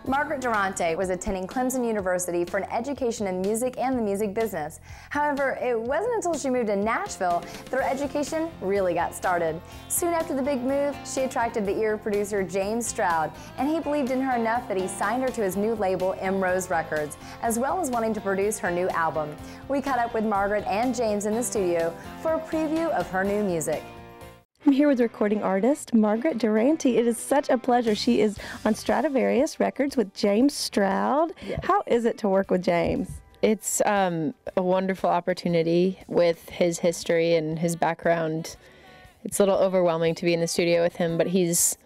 Margaret Durante was attending Clemson University for an education in music and the music business. However, it wasn't until she moved to Nashville that her education really got started. Soon after the big move, she attracted the ear of producer James Stroud, and he believed in her enough that he signed her to his new label, Emrose Records, as well as wanting to produce her new album. We caught up with Margaret and James in the studio for a preview of her new music. I'm here with recording artist Margaret Durante. It is such a pleasure. She is on Stradivarius Records with James Stroud. Yes. How is it to work with James? It's a wonderful opportunity with his history and his background. It's a little overwhelming to be in the studio with him, but he's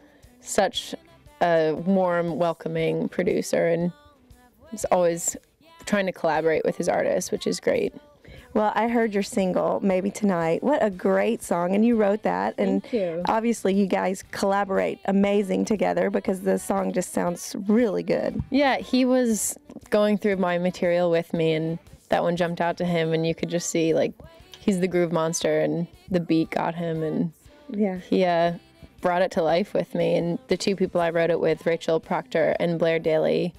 such a warm, welcoming producer, and he's always trying to collaborate with his artists, which is great. Well, I heard your single, Maybe Tonight. What a great song, and you wrote that. And thank you. Obviously you guys collaborate amazing together because the song just sounds really good. Yeah, he was going through my material with me, and that one jumped out to him, and you could just see, like, he's the groove monster, and the beat got him, and yeah, he brought it to life with me. And the two people I wrote it with, Rachel Proctor and Blair Daly,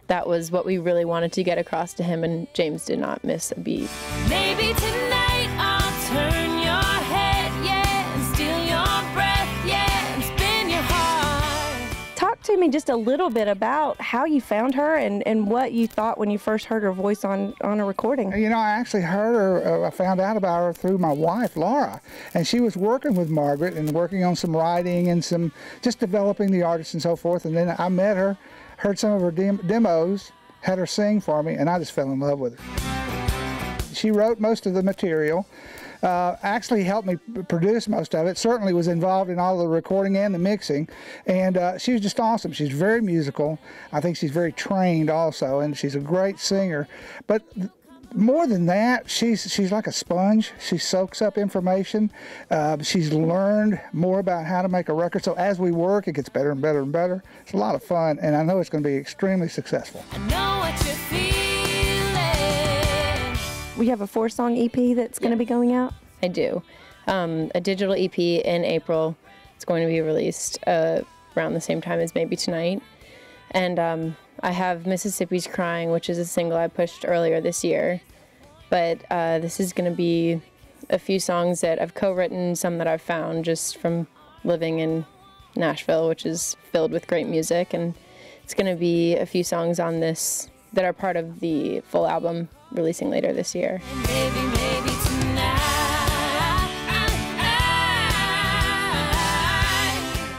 that was what we really wanted to get across to him, and James did not miss a beat. Maybe tonight I'll turn your head, yeah, and steal your breath, yeah, and spin your heart. Talk to me just a little bit about how you found her and what you thought when you first heard her voice on a recording. You know, I actually heard her, I found out about her through my wife, Laura, and she was working with Margaret and working on some writing and some, just developing the artist and so forth, and then I met her, heard some of her demos, had her sing for me, and I just fell in love with her. She wrote most of the material, actually helped me produce most of it, certainly was involved in all the recording and the mixing, and she was just awesome. She's very musical. I think she's very trained also, and she's a great singer. But more than that, she's like a sponge. She soaks up information. She's learned more about how to make a record, so as we work, it gets better and better and better. It's a lot of fun, and I know it's going to be extremely successful. I know what you're feeling. We have a 4-song EP that's going to be going out? I do. A digital EP in April. It's going to be released around the same time as Maybe Tonight. And I have Mississippi's Crying, which is a single I pushed earlier this year. But this is going to be a few songs that I've co-written, some that I've found just from living in Nashville, which is filled with great music. And it's going to be a few songs on this that are part of the full album releasing later this year. Maybe tonight.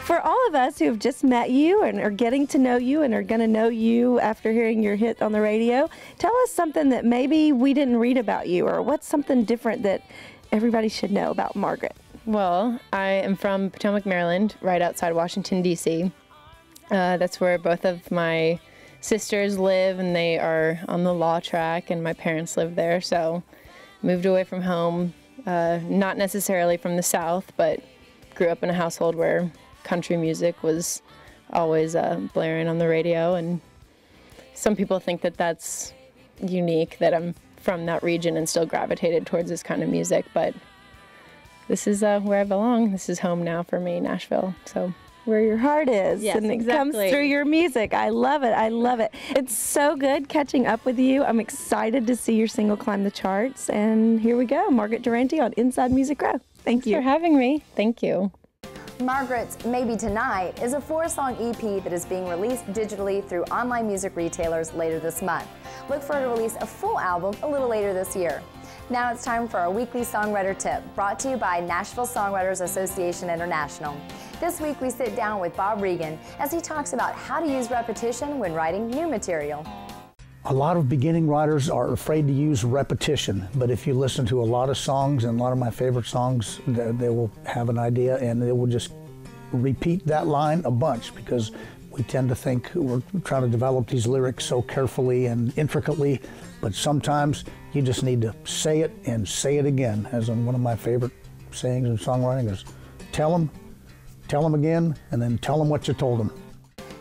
For all of us who have just met you and are getting to know you and are going to know you after hearing your hit on the radio, tell us something that maybe we didn't read about you, or what's something different that everybody should know about Margaret. Well, I am from Potomac, Maryland, right outside Washington, D.C. That's where both of my sisters live, and they are on the law track, and my parents live there, so moved away from home, not necessarily from the South, but grew up in a household where country music was always blaring on the radio, and some people think that that's unique, that I'm from that region and still gravitated towards this kind of music, but this is where I belong. This is home now for me, Nashville. So where your heart is, yes, and it exactly. comes through your music. I love it. I love it. It's so good catching up with you. I'm excited to see your single climb the charts, and here we go. Margaret Durante on Inside Music Row. Thank you for having me. Thank you. Margaret's Maybe Tonight is a 4-song EP that is being released digitally through online music retailers later this month. Look for her to release a full album a little later this year. Now it's time for our weekly songwriter tip, brought to you by Nashville Songwriters Association International. This week we sit down with Bob Regan as he talks about how to use repetition when writing new material. A lot of beginning writers are afraid to use repetition, but if you listen to a lot of songs, and a lot of my favorite songs, they will have an idea and they will just repeat that line a bunch, because we tend to think we're trying to develop these lyrics so carefully and intricately, but sometimes you just need to say it and say it again, as in one of my favorite sayings in songwriting is, tell them again, and then tell them what you told them.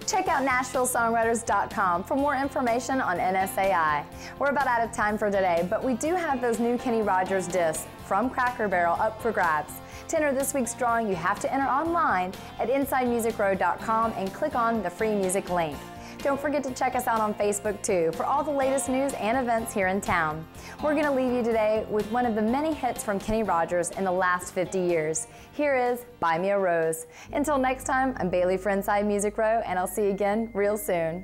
Check out NashvilleSongwriters.com for more information on NSAI. We're about out of time for today, but we do have those new Kenny Rogers discs from Cracker Barrel up for grabs. To enter this week's drawing, you have to enter online at InsideMusicRow.com and click on the free music link. Don't forget to check us out on Facebook too for all the latest news and events here in town. We're going to leave you today with one of the many hits from Kenny Rogers in the last 50 years. Here is Buy Me a Rose. Until next time, I'm Bailey for Inside Music Row, and I'll see you again real soon.